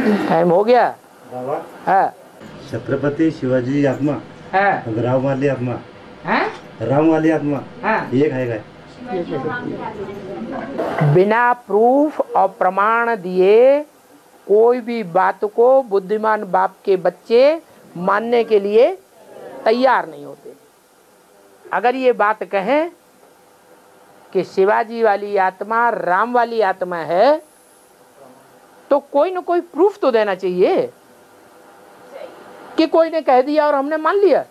Time हो गया। बाबा हाँ छत्रपति शिवाजी आत्मा हाँ राम वाली आत्मा हाँ राम वाली आत्मा हाँ। ये खाएगा। बिना प्रूफ और प्रमाण दिए कोई भी बात को बुद्धिमान बाप के बच्चे मानने के लिए तैयार नहीं होते। अगर ये बात कहें कि शिवाजी वाली आत्मा राम वाली आत्मा है तो कोई न कोई प्रूफ तो देना चाहिए कि कोई ने कह दिया और हमने मान लिया।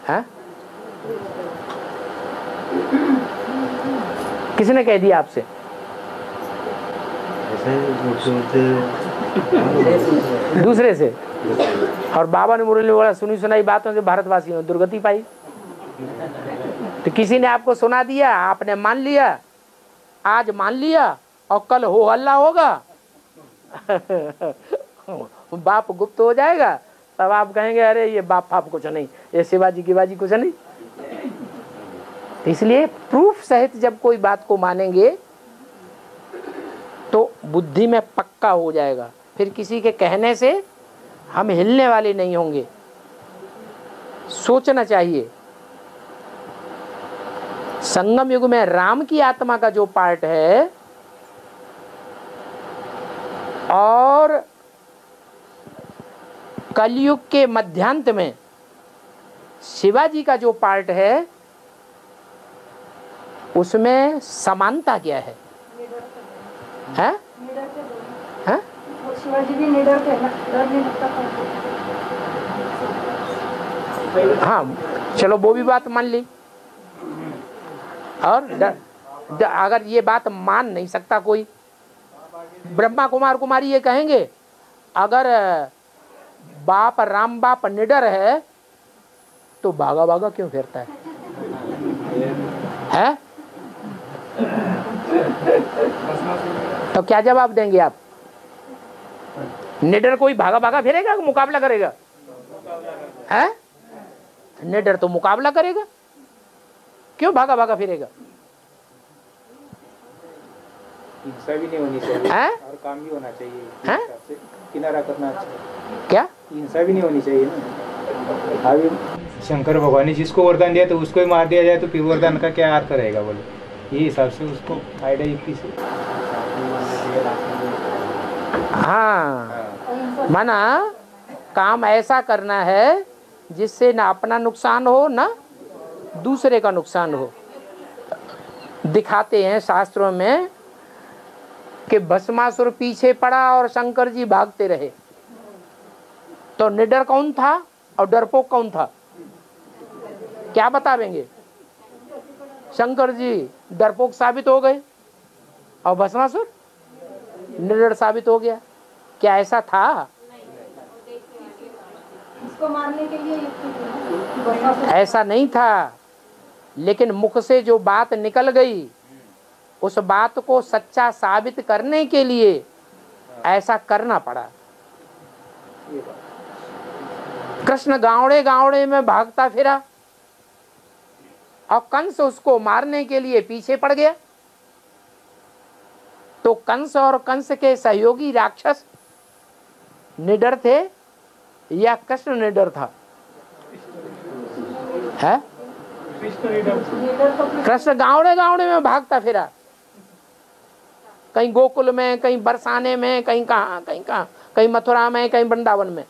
है? किसने कह दिया आपसे? दूसरे से। और बाबा ने मुरली बोला सुनी सुनाई बातों से भारतवासियों ने दुर्गति पाई। तो किसी ने आपको सुना दिया, आपने मान लिया, आज मान लिया और कल हो हल्ला होगा बाप गुप्त हो जाएगा, तब आप कहेंगे अरे ये बाप फाप कुछ नहीं, ये शिवाजी की बाजी कुछ नहीं। इसलिए प्रूफ सहित जब कोई बात को मानेंगे तो बुद्धि में पक्का हो जाएगा, फिर किसी के कहने से हम हिलने वाले नहीं होंगे। सोचना चाहिए। संगम युग में राम की आत्मा का जो पार्ट है और कलयुग के मध्यांत में शिवाजी का जो पार्ट है उसमें समानता क्या है? हैं? हैं? शिवाजी भी निडर थे ना, डर नहीं लगता था। हाँ चलो वो भी बात मान ली। और अगर ये बात मान नहीं सकता कोई, ब्रह्मा कुमार कुमारी ये कहेंगे अगर बाप राम बाप निडर है तो भागा भागा क्यों फिरता है? हैं? तो क्या जवाब देंगे आप? निडर कोई भागा भागा फिरेगा, मुकाबला करेगा? हैं? निडर तो मुकाबला करेगा, क्यों भागा भागा फिरेगा? हिंसा भी नहीं होनी चाहिए हैं? और काम भी होना चाहिए, हैं? किनारा करना चाहिए। क्या? हिंसा भी नहीं होनी चाहिए ना। अभी शंकर भगवान ने जिसको वरदान दिया तो उसको ही मार दिया जाए तो फिर वरदान का क्या अर्थ रहेगा? बोले ये हिसाब से उसको आइडिया युक्ति से। हाँ माना काम ऐसा करना है जिससे ना अपना नुकसान हो ना दूसरे का नुकसान हो। दिखाते हैं शास्त्रों में कि भस्मासुर पीछे पड़ा और शंकर जी भागते रहे, तो निडर कौन था और डरपोक कौन था? क्या बतावेंगे? शंकर जी डरपोक साबित हो गए और भस्मासुर निडर साबित हो गया। क्या ऐसा था? इसको मारने के लिए ऐसा नहीं था, लेकिन मुख से जो बात निकल गई उस बात को सच्चा साबित करने के लिए ऐसा करना पड़ा। कृष्ण गावड़े गावड़े में भागता फिरा और कंस उसको मारने के लिए पीछे पड़ गया, तो कंस और कंस के सहयोगी राक्षस निडर थे या कृष्ण निडर था? है? कृष्ण गावड़े गावड़े में भागता फिरा, कहीं गोकुल में, कहीं बरसाने में, कहीं कहाँ, कहीं मथुरा में, कहीं वृंदावन में।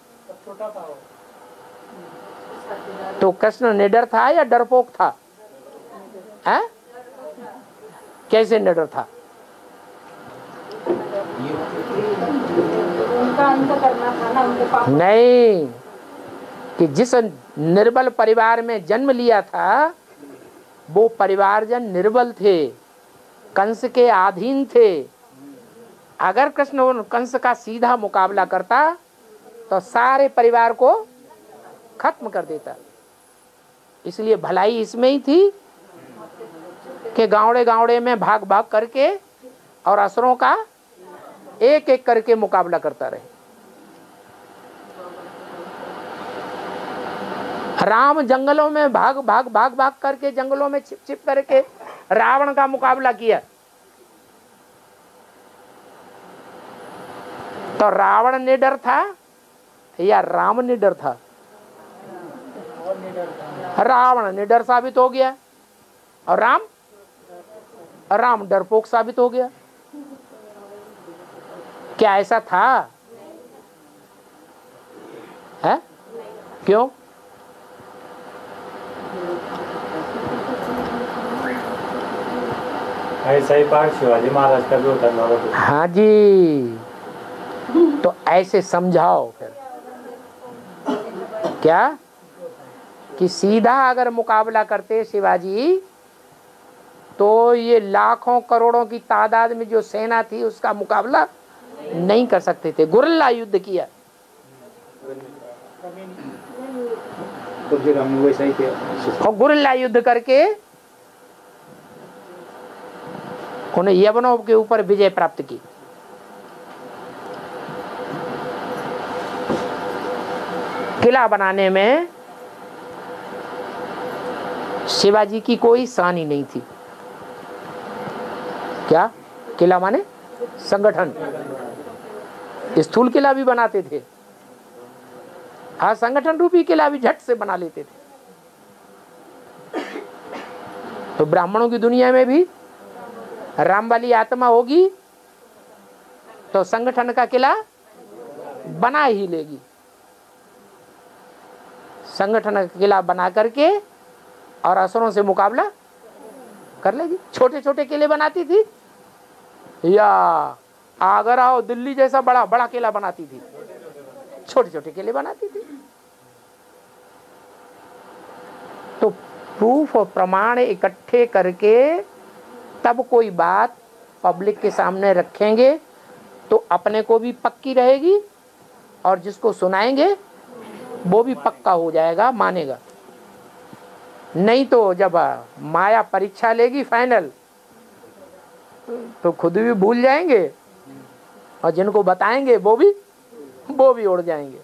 तो कृष्ण निडर था या डरपोक था? है? कैसे निडर था? उनका अंत करना था ना, उनके पाप। नहीं, कि जिस निर्बल परिवार में जन्म लिया था वो परिवारजन निर्बल थे, कंस के अधीन थे। अगर कृष्ण कंस का सीधा मुकाबला करता तो सारे परिवार को खत्म कर देता। इसलिए भलाई इसमें ही थी कि गावड़े गावड़े में भाग भाग करके और असुरों का एक एक करके मुकाबला करता रहे। राम जंगलों में भाग भाग भाग भाग करके, जंगलों में छिप छिप करके रावण का मुकाबला किया। तो रावण निडर था या राम निडर था? रावण निडर साबित हो गया और राम डरपोक साबित हो गया। क्या ऐसा था? है क्यों? ऐसा ही पाठ शिवाजी महाराज का भी होता है। हाँ जी, तो ऐसे समझाओ फिर क्या कि सीधा अगर मुकाबला करते शिवाजी तो ये लाखों करोड़ों की तादाद में जो सेना थी उसका मुकाबला नहीं कर सकते थे। गुरिल्ला युद्ध किया तो फिर हमने वैसा ही किया और गुरिल्ला युद्ध करके उन्हें यवनों के ऊपर विजय प्राप्त की। किला बनाने में शिवाजी की कोई सानी नहीं थी। क्या किला माने? संगठन। स्थूल किला भी बनाते थे, हाँ संगठन रूपी किला भी झट से बना लेते थे। तो ब्राह्मणों की दुनिया में भी राम वाली आत्मा होगी तो संगठन का किला बना ही लेगी। संगठन का किला बना करके और असुरों से मुकाबला कर लेगी। छोटे छोटे किले बनाती थी या आगरा और दिल्ली जैसा बड़ा बड़ा किला बनाती थी? छोटे छोटे किले बनाती थी। तो प्रूफ और प्रमाण इकट्ठे करके तब कोई बात पब्लिक के सामने रखेंगे तो अपने को भी पक्की रहेगी और जिसको सुनाएंगे वो भी पक्का हो जाएगा, मानेगा। नहीं तो जब माया परीक्षा लेगी फाइनल तो खुद भी भूल जाएंगे और जिनको बताएंगे वो भी उड़ जाएंगे।